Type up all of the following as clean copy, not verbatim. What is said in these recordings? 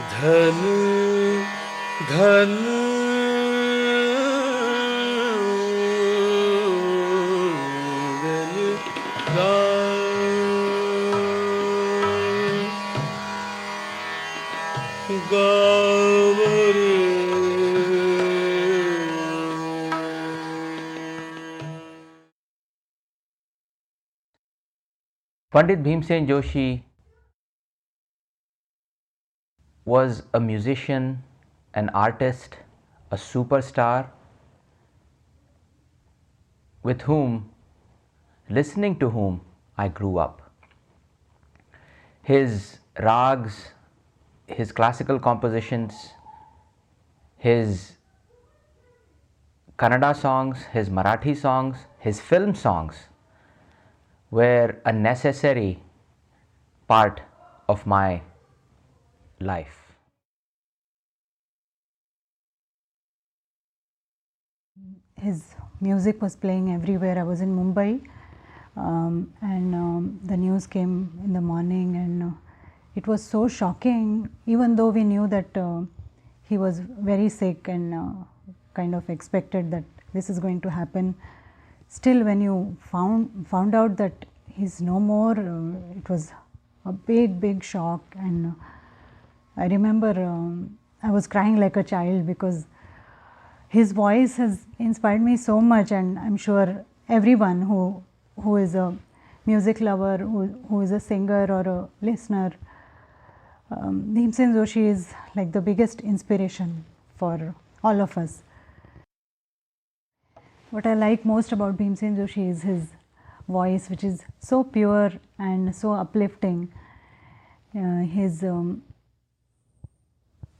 धन धन Pandit Bhimsen Joshi was a musician, an artist, a superstar with whom, listening to whom, I grew up. His rags, his classical compositions, his Kannada songs, his Marathi songs, his film songs were a necessary part of my life. His music was playing everywhere. I was in Mumbai, and the news came in the morning, and it was so shocking, even though we knew that he was very sick and kind of expected that this is going to happen. Still, when you found out that he's no more, it was a big shock. And I remember I was crying like a child because his voice has inspired me so much, and I'm sure everyone who is a music lover, who is a singer or a listener, Bhimsen Joshi is like the biggest inspiration for all of us. What I like most about Bhimsen Joshi is his voice, which is so pure and so uplifting. His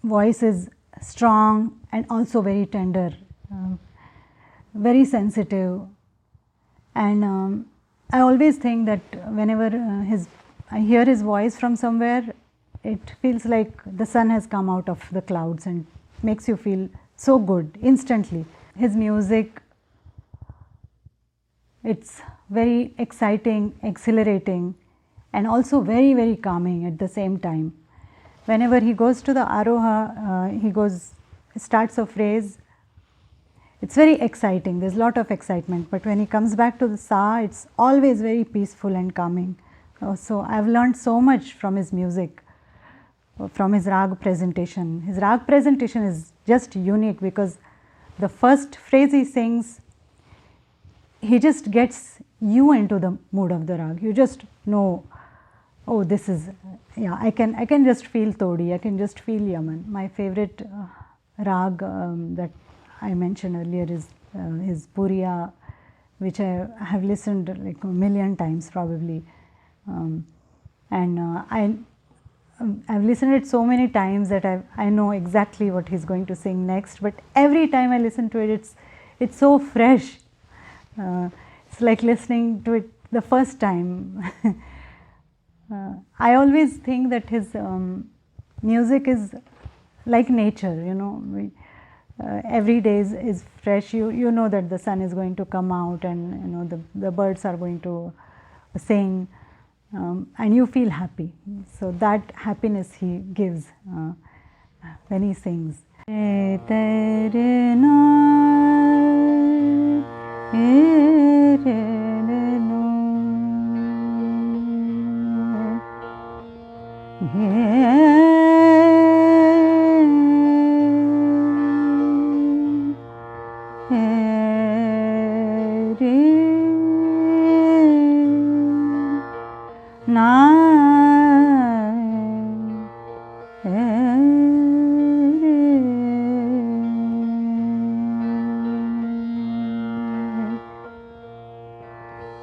voice is strong and also very tender, very sensitive, and I always think that whenever I hear his voice from somewhere, it feels like the sun has come out of the clouds and makes you feel so good instantly. His music, it's very exciting, exhilarating, and also very calming at the same time. Whenever he goes to the Aroha, starts a phrase, it's very exciting, there's a lot of excitement, but when he comes back to the Sa, it's always very peaceful and calming. So I've learned so much from his music, from his rag presentation. His rag presentation is just unique because the first phrase he sings, he just gets you into the mood of the rag. You just know, oh, this is, yeah, I can just feel Todi, I can just feel Yaman. My favorite rag that I mentioned earlier is his Puriya, which I have listened like a million times probably, and I've listened it so many times that I know exactly what he's going to sing next. But every time I listen to it, it's so fresh. It's like listening to it the first time. I always think that his music is like nature, you know. Every day is fresh. You know that the sun is going to come out, and you know the birds are going to sing, and you feel happy. So that happiness he gives when he sings.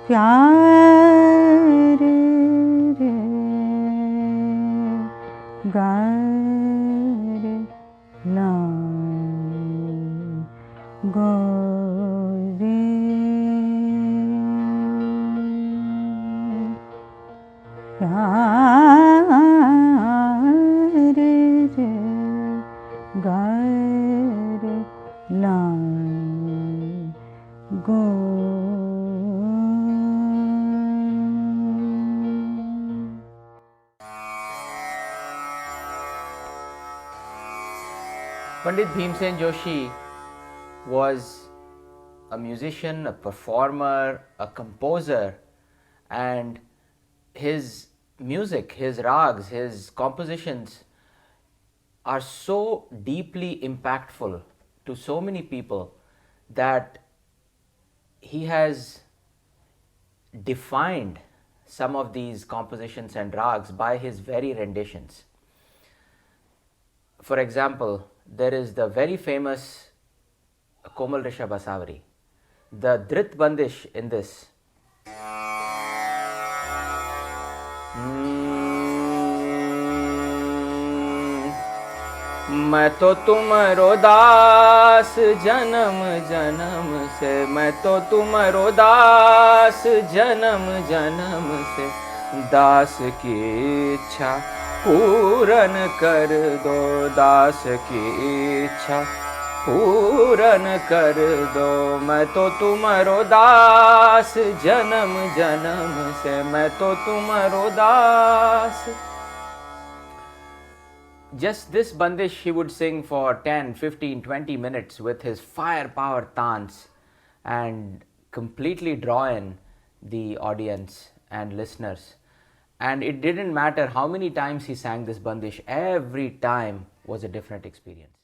प्यार रे गार लाए गोरे प्यार रे गार लाए गो Pandit Bhimsen Joshi was a musician, a performer, a composer, and his music, his rags, his compositions are so deeply impactful to so many people that he has defined some of these compositions and rags by his very renditions. For example, there is the very famous Komal Rishabh Basavari. The Drit Bandish in this. मैं तो तुम्हारो दास जन्म जन्म से, मैं तो तुम्हारो दास जन्म जन्म से, दास की इच्छा पूरन कर दो, दास की इच्छा पूरन कर दो। मैं तो तुम्हारो दास जन्म जन्म से, मैं तो तुम्हारो दास। Just this bandish he would sing for 10, 15, 20 minutes with his firepower tans and completely draw in the audience and listeners. And it didn't matter how many times he sang this bandish, every time was a different experience.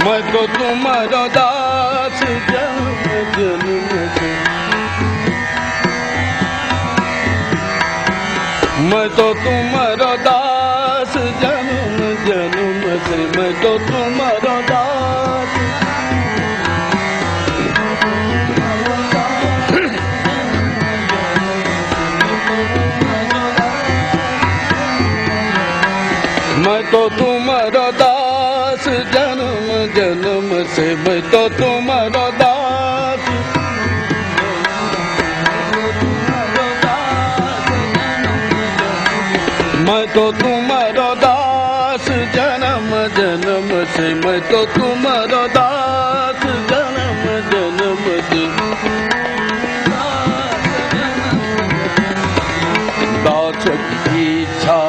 मैं तो तुम्हारा दास जन्म जन्म से, मैं तो तुम्हारा दास जन्म जन्म से, मैं तो तुम्हारा दास। मैं तो तुम्हारा दास जन्म जन्म से, मैं तो तुम्हारा दास। मैं तो तुम्हारा दास जन्म जन्म से, मैं तो तुम्हारा दास जन्म जन्म से। दास की इच्छा,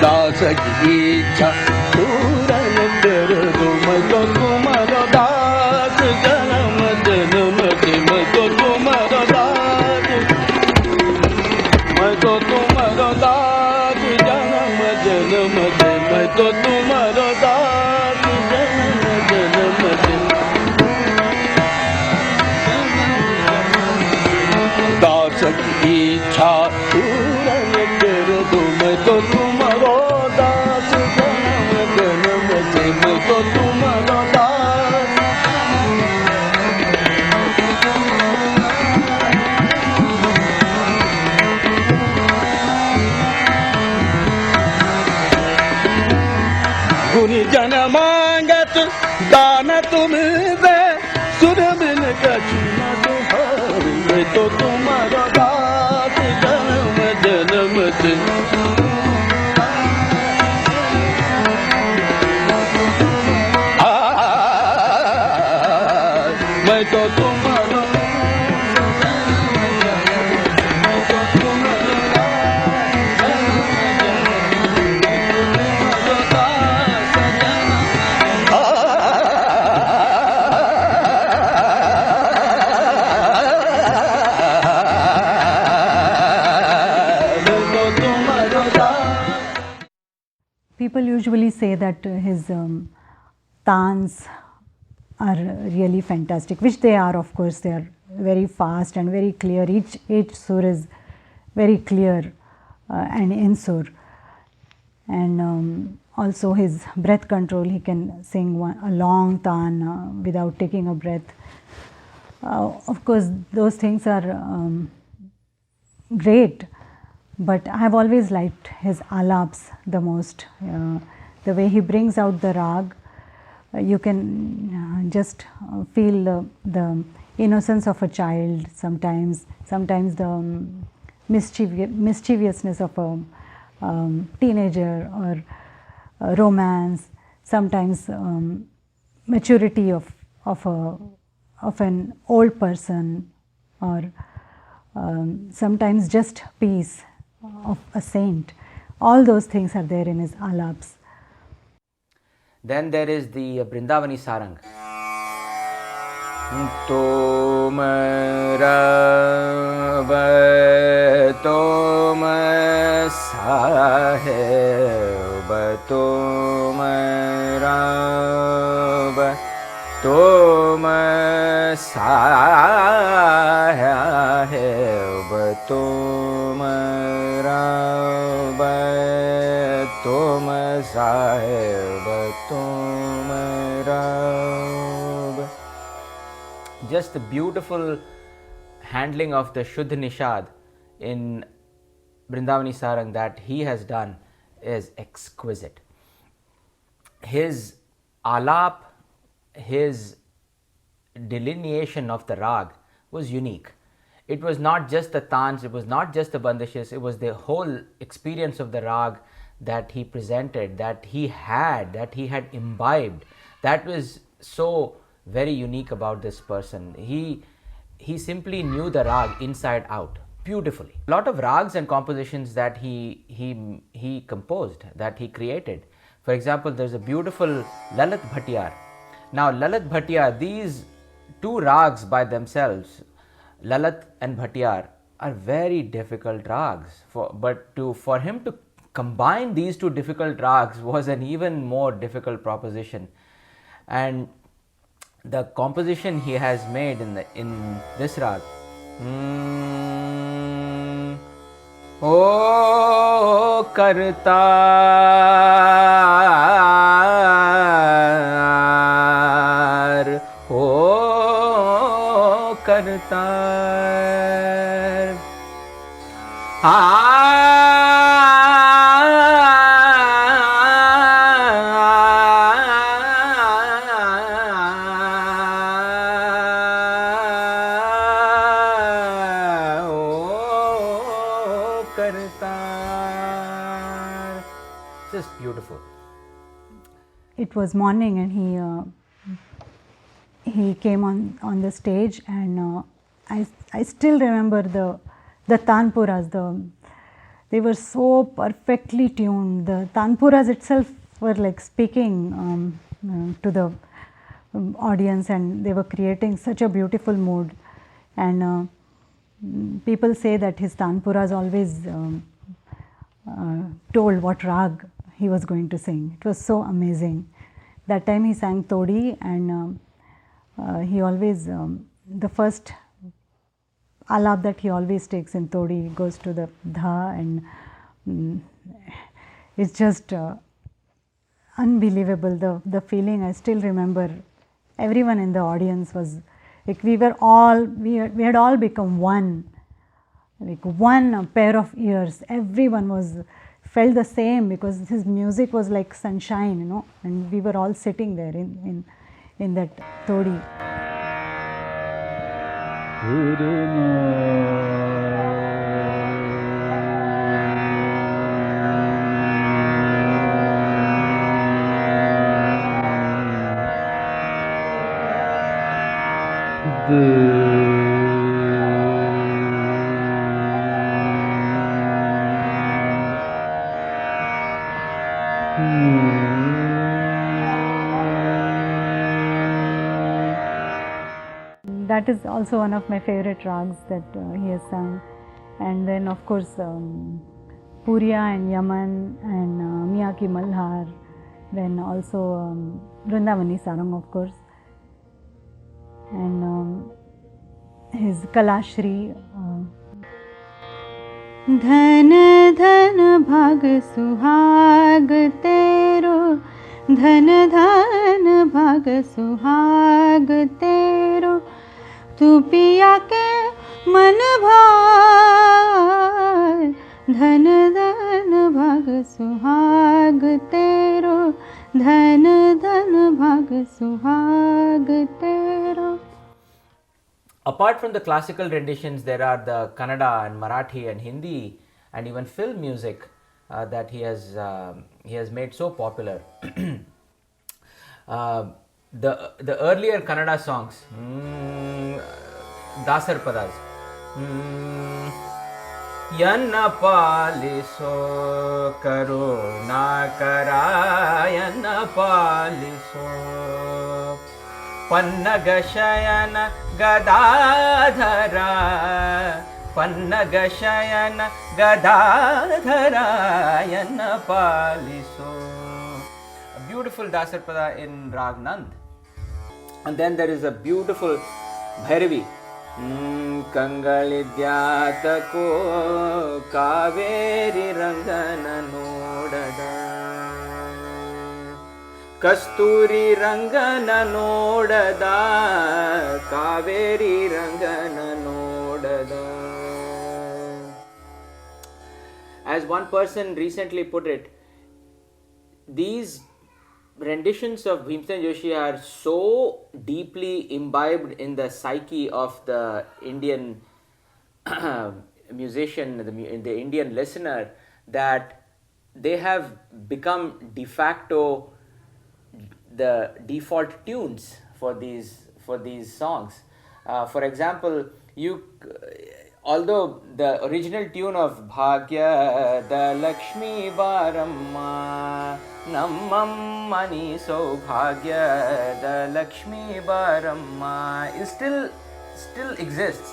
दास की इच्छा पूरन कर दो। मैं तो तुम्हारा दास जन्म जन्म से, मैं तो तुम्हारा दास। मैं तो तुम्हारा दास जन्म जन्म से, मैं तो तुम्हारा दास। People usually say that his tans are really fantastic, which they are, of course. They are very fast and very clear. Each sur is very clear and in sur. And also his breath control, he can sing a long tan without taking a breath. Of course, those things are great, but I have always liked his alaps the most. The way he brings out the rag, you can just feel the innocence of a child sometimes the mischievousness of a teenager, or romance, sometimes maturity of an old person, or sometimes just peace of a saint. All those things are there in his alaps. Then there is the Brindavani Sarang. Tom Rab Tom Saheb Tom Rab Tom Saheb Tom Rab Tom Saheb Tom Rab. Just the beautiful handling of the Shuddh Nishad in Brindavani Sarang that he has done is exquisite. His alap, his delineation of the rag was unique. It was not just the tans, it was not just the bandishes, it was the whole experience of the rag that he presented, that he had imbibed. That was so very unique about this person. He simply knew the rag inside out beautifully. A lot of rags and compositions that he composed, that he created. For example, there's a beautiful Lalit Bhattiyar. Now Lalit Bhattiyar, these two rags by themselves, Lalit and Bhattiyar, are very difficult rags. For him to combine these two difficult rags was an even more difficult proposition. And the composition he has made in this rag, O Kartar, O Kartar, just beautiful. It was morning and he came on the stage, and I still remember the tanpuras. They were so perfectly tuned. The tanpuras itself were like speaking to the audience, and they were creating such a beautiful mood. And people say that his tanpuras always told what rag he was going to sing. It was so amazing. That time he sang Todi, and he always, the first alap that he always takes in Todi goes to the dha, and it's just unbelievable. The feeling, I still remember. Everyone in the audience was like, we had all become one, like one pair of ears. Everyone felt the same, because his music was like sunshine, and we were all sitting there in that Todi. That is also one of my favorite rags that he has sung. And then of course Puriya and Yaman and Miyaki Malhar, then also Vrindavani Sarang of course, and his Kalashri. धन धन भाग सुहाग तेरो, धन धन भाग सुहाग तेरो, तू पिया के मन भाए, धन धन भाग सुहाग तेरो, धन धन भाग सुहाग तेरो. Apart from the classical renditions, there are the Kannada and Marathi and Hindi and even film music that he has made so popular. The earlier Kannada songs, Dasar Padas, Yanna Paliso Karuna Kara, Yanna Paliso Pannagashayana Gadadhara, Pannagashayana Gadadhara, Yanna Paliso. A beautiful Dasarpada in Rag Nand. And then there is a beautiful Bhairavi. Kangalidhyatako Kaveri Rangana Nodada, Kasturi Rangana Nodada, Kaveri Rangana Nodada. As one person recently put it, these renditions of Bhimsen Joshi are so deeply imbibed in the psyche of the Indian musician, the Indian listener, that they have become de facto the default tunes for these songs. For example, although the original tune of Bhagya da Lakshmi Baramma Nammani Saubhagya da Lakshmi Baramma still exists.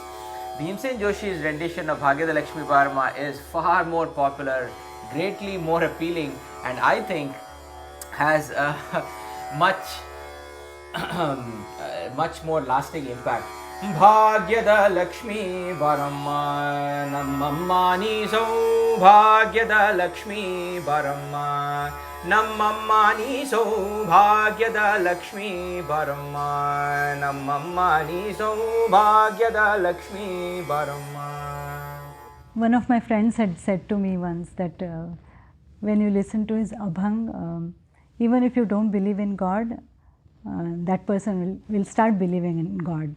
Bhimsen Joshi's rendition of Bhagya da Lakshmi Baramma is far more popular, greatly more appealing, and I think has a much more lasting impact. Bhagyada Lakshmi Baramma Nammani Saubhagyada Lakshmi Baramma Nammani Saubhagyada Lakshmi Baramma Nammani Saubhagyada Lakshmi Baramma. One of my friends had said to me once that when you listen to his abhang, even if you don't believe in God, that person will start believing in God.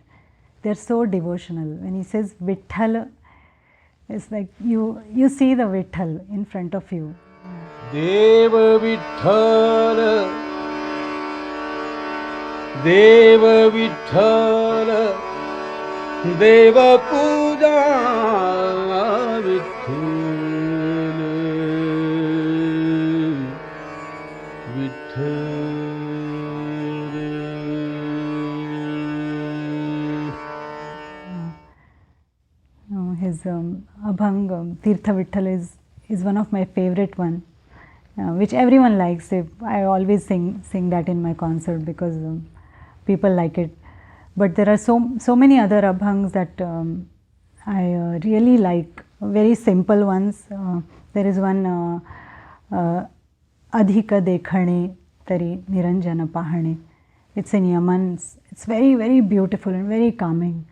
They're so devotional. When he says Vitthal, it's like you see the Vitthal in front of you. Deva Vitthal, Deva Vitthal, Deva Puja Vitthal, Vitthal. His abhang Tirtha Vitthal is one of my favorite one, which everyone likes. I always sing that in my concert because people like it. But there are so many other abhangs that I really like, very simple ones. There is one Adhika Dekhane Tari Niranjana Pahane. It's in Yaman. It's very, very beautiful and very calming.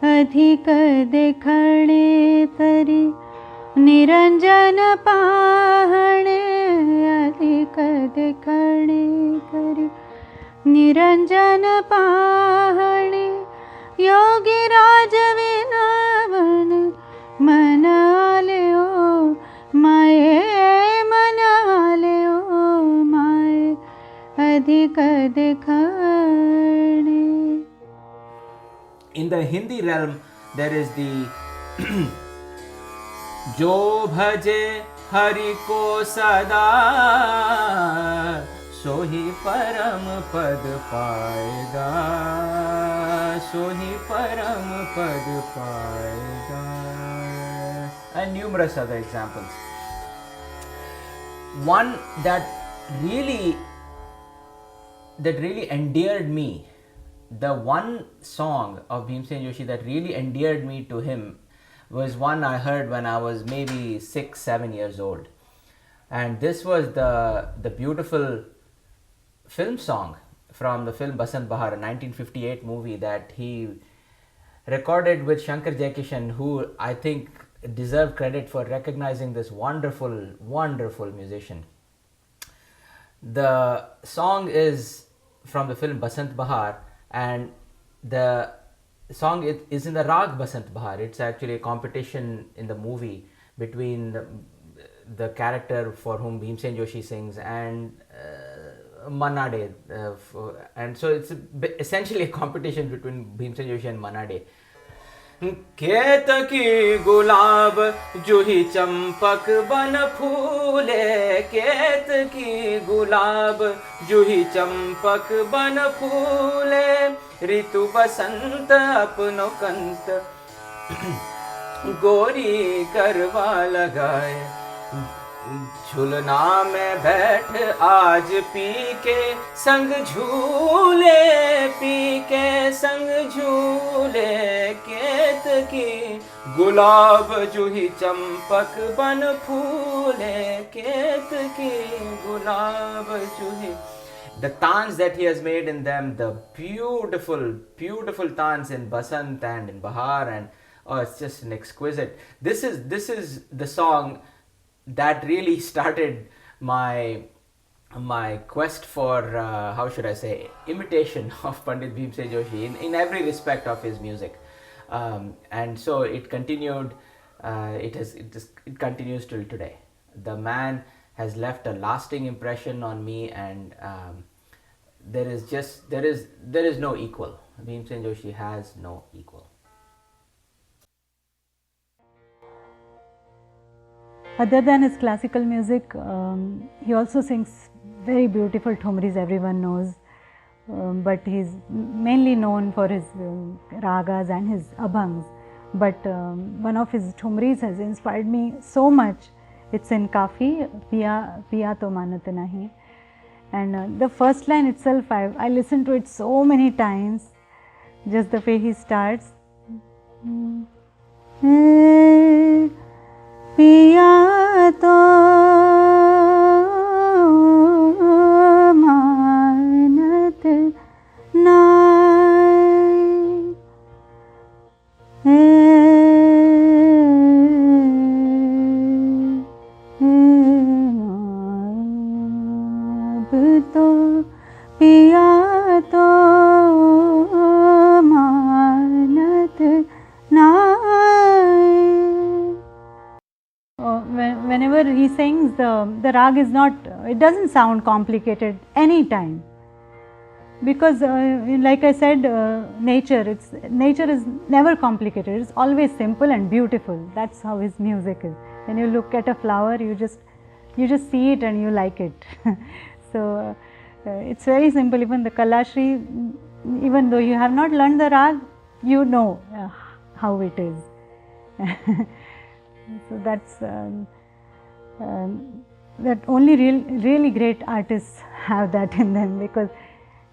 अधिक देखणे तरी निरंजन पाहणे, अधिक देखणे तरी निरंजन पाहणे, योगी राज विनवन मन आले ओ माये, मन आले ओ माये, अधिक दिखाने. In the Hindi realm, there is the जो भजे हरि को सदा सोही परम पद पाएगा, सोही परम पद पाएगा, and numerous other examples. One that really endeared me, the one song of Bhimsen Joshi that really endeared me to him was one I heard when I was maybe 6-7 years old, and this was the beautiful film song from the film Basant Bahar, a 1958 movie that he recorded with Shankar Jaikishan, who I think deserved credit for recognizing this wonderful, wonderful musician. The song is from the film Basant Bahar, and the song is in the Rag Basant Bahar. It's actually a competition in the movie between the character for whom Bhimsen Joshi sings and Manade, and so it's essentially a competition between Bhimsen Joshi and Manade. केतकी गुलाब जूही चंपक बन फूले, केतकी गुलाब जूही चंपक बन फूले, ऋतु बसंत अपनो कंत गोरी करवा लगाए, झूलना में बैठ आज पी के संग झूले, पी के संग झूले, केतकी गुलाब जूही चंपक बन फूले, केतकी गुलाब जूही. The tans that he has made in them, the beautiful, beautiful tans in Basant and in Bahar, and oh, it's just an exquisite. This is the song that really started my quest for how should I say, imitation of Pandit Bhimsen Joshi in every respect of his music, and so it continued. It continues till today. The man has left a lasting impression on me, and there is no equal. Bhimsen Joshi has no equal. Other than his classical music, he also sings very beautiful thumris, everyone knows, but he's mainly known for his ragas and his abhangs. But one of his thumris has inspired me so much. It's in Kafi, Piya Piya To Manat Nahi, and the first line itself, I listened to it so many times, just the way he starts. पिया तो मानत नाय, अब तो पिया तो मानत नाय. Whenever he sings, the rag is not, it doesn't sound complicated any time, because like I said, nature is never complicated. It's always simple and beautiful. That's how his music is. When you look at a flower, you just see it and you like it. So it's very simple. Even the Kalashri, even though you have not learned the rag, you know how it is. So that's that only really great artists have that in them, because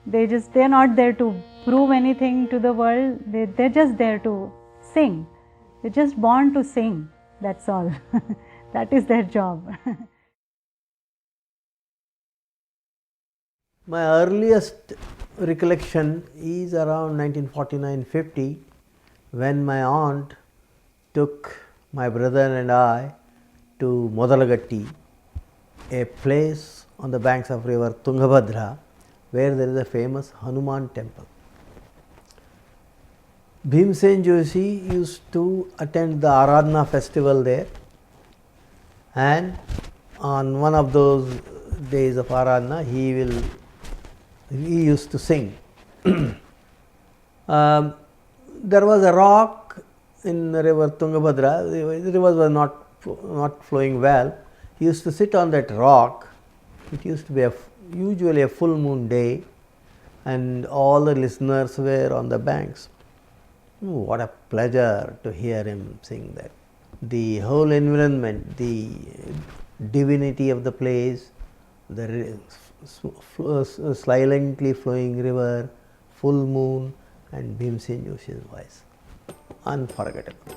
they're not there to prove anything to the world. They're just there to sing. They're just born to sing. That's all. That is their job. My earliest recollection is around 1949-50, when my aunt took my brother and I to Modalagatti, a place on the banks of river Tungabhadra, where there is a famous Hanuman temple. Bhimsen Joshi used to attend the Aradhana festival there, and on one of those days of Aradhana, he will he used to sing. There was a rock in the river Tungabhadra. The river was not flowing well. He used to sit on that rock. It used to be usually a full moon day, and all the listeners were on the banks. What a pleasure to hear him sing that. The whole environment, the divinity of the place, the silently flowing river, full moon, and Bhimsen Joshi's voice. Unforgettable.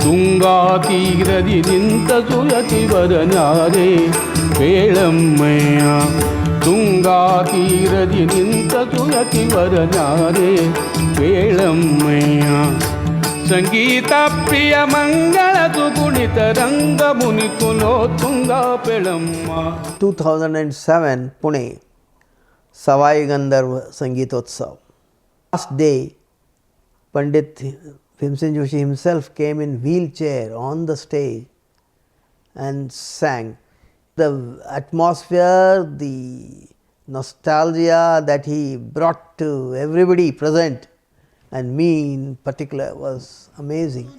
Tunga ತೀರದಿ ನಿಂತ ಸುಯತಿವರನಾರೆ ಕೇಳಮ್ಮಯ್ಯ ತುಂಗಾ ತೀರದಿ ನಿಂತ ಸುಯತಿವರನಾರೆ ಕೇಳಮ್ಮಯ್ಯ ಸಂಗೀತ ಪ್ರಿಯ ಮಂಗಳದು ಕುಣಿತ ರಂಗ ಮುನಿಕುಲೋ Tunga ಪೆಳಮ್ಮ. 2007 Pune Savai Gandharva Sangeetotsav. Last day Pandit Bhimsen Joshi himself came in wheelchair on the stage and sang. The atmosphere, the nostalgia that he brought to everybody present and me in particular was amazing.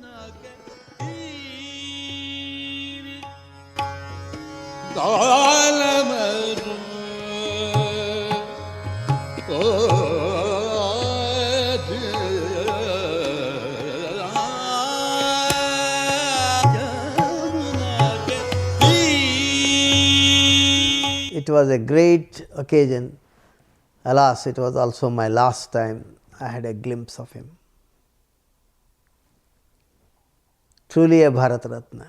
It was a great occasion. Alas, it was also my last time I had a glimpse of him. Truly a Bharat Ratna.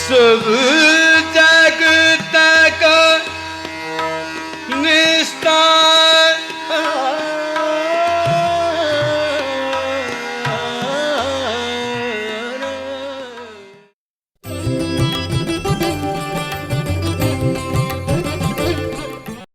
Sözü